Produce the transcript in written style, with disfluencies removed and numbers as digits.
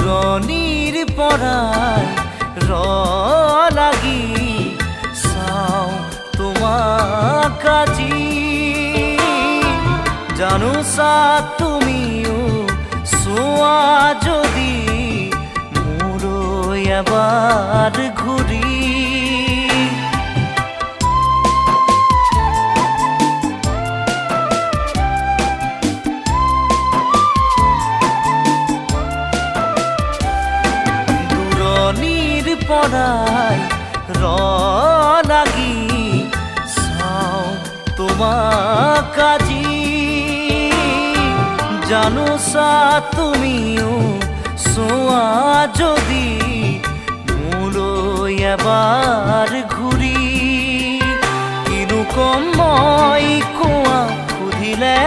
দূৰণিৰ পৰাই লাগি চাওঁ তোমাক আজি জানোছা তুমিও চোৱা যদি মোলৈ এবাৰ ঘূৰি পৰাই লাগি চাওঁ তোমাক আজি জানোছা তুমিও চোৱা যদি মোলৈ এবাৰ ঘূৰি কিনো কম মই কোৱা সুধিলে